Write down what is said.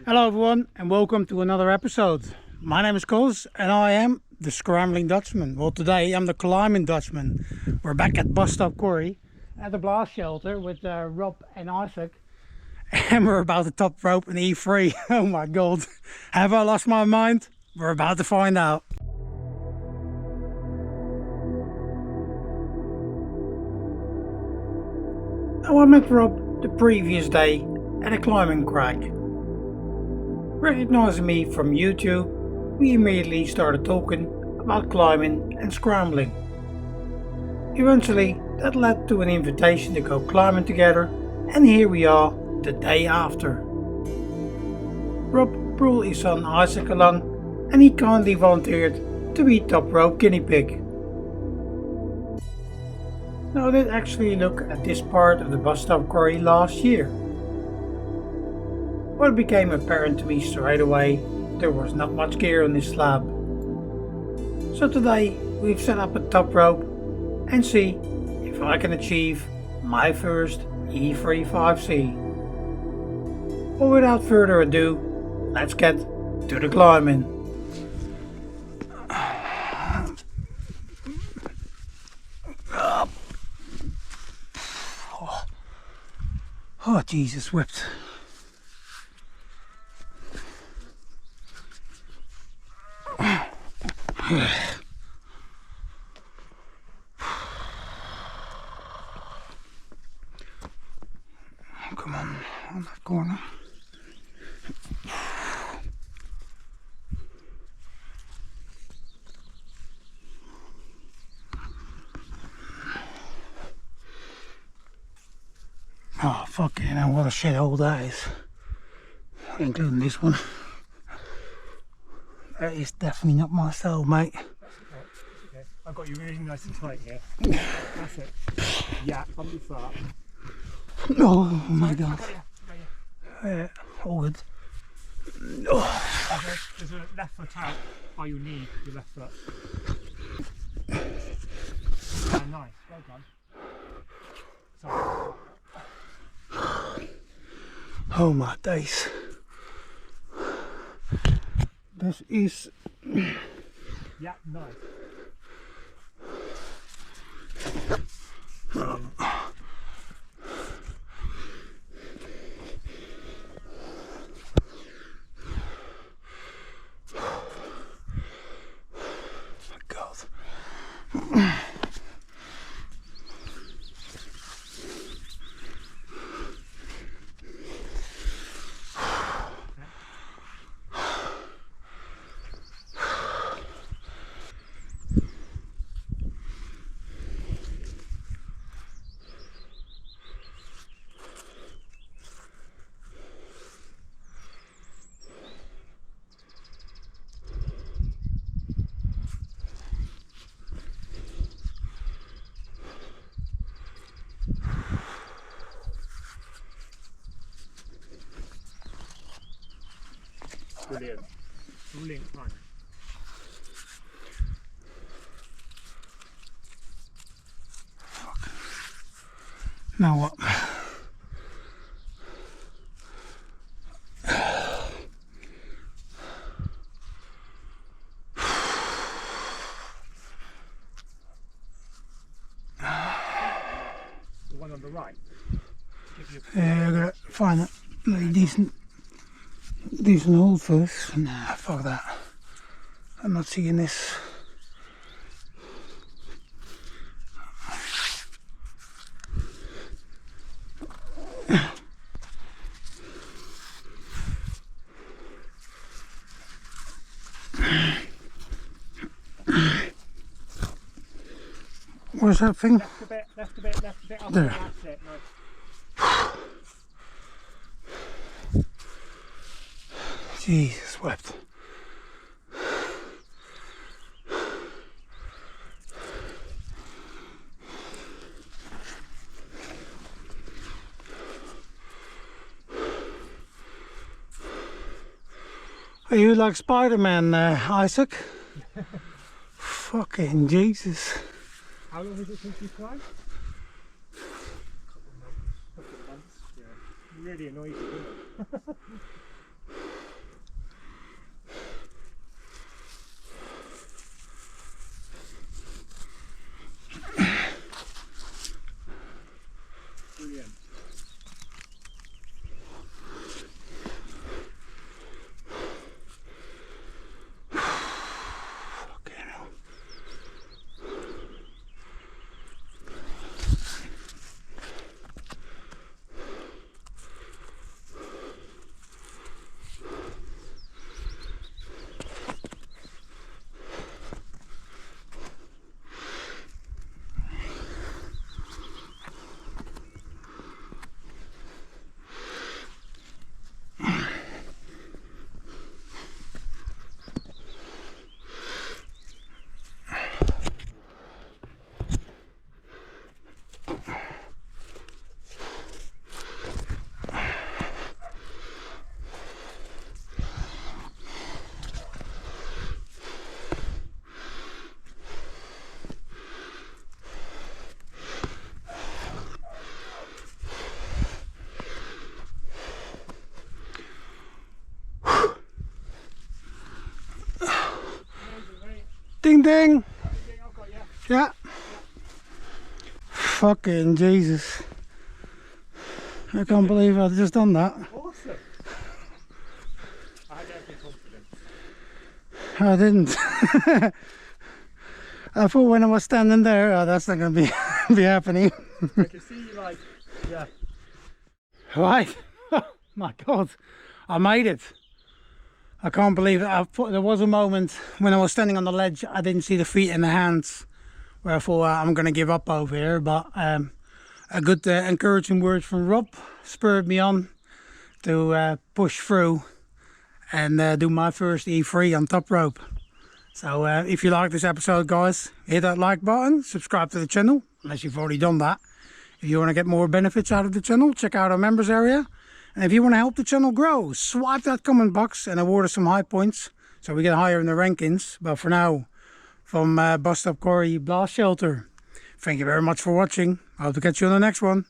Hello everyone and welcome to another episode. My name is Koos and I am the Scrambling Dutchman. Well, today I'm the Climbing Dutchman. We're back at Busstop Quarry at the blast shelter with Rob and Isaac, and we're about to top rope an E3. Oh my god, have I lost my mind? We're about to find out. Now, I met Rob the previous day at a climbing crag. Recognizing me from YouTube, we immediately started talking about climbing and scrambling. Eventually, that led to an invitation to go climbing together, and here we are the day after. Rob brought his son Isaac along, and he kindly volunteered to be top rope guinea pig. Now, I did actually look at this part of the Busstop Quarry last year. But it became apparent to me straight away there was not much gear on this slab. So today we've set up a top rope and see if I can achieve my first E35C. But without further ado, let's get to the climbing. Oh Jesus, whipped. Come on that corner. Oh fucking hell, what a shithole that is. Including this one. That is definitely not my style, mate. That's okay. I've got you really nice and tight here. That's it. Yeah, probably flat. Oh my god. Yeah, all good. Oh. There's a left foot out by your knee, your left foot. Nice, well done. Sorry. Oh my days. This is... Yeah, nice. Brilliant. Brilliant time. Now what? The one on the right. Yeah, I gotta find a bloody decent hold first. Nah, fuck that. I'm not seeing this. Where's that thing? Left a bit, left a bit, left a bit. Up there. That's it, nice. Jesus wept. Are you like Spider-Man, Isaac? Fucking Jesus. How long is it since you climbed? Couple of months. Yeah. Really annoys you, doesn't it? Ding ding. I've got you. Yeah. Fucking Jesus. I can't believe I've just done that. Awesome. I had every confidence. I didn't. I thought when I was standing there, oh, that's not going to be happening. I can see you like, yeah. Right. Oh my God. I made it. I can't believe it. There was a moment when I was standing on the ledge, I didn't see the feet and the hands, where I thought I'm going to give up over here. But a good encouraging word from Rob spurred me on to push through and do my first E3 on top rope. So if you like this episode, guys, hit that like button, subscribe to the channel, unless you've already done that. If you want to get more benefits out of the channel, check out our members area. And if you want to help the channel grow, swipe that comment box and award us some high points so we get higher in the rankings. But for now, from Busstop Quarry Blast Shelter, thank you very much for watching. I hope to catch you on the next one.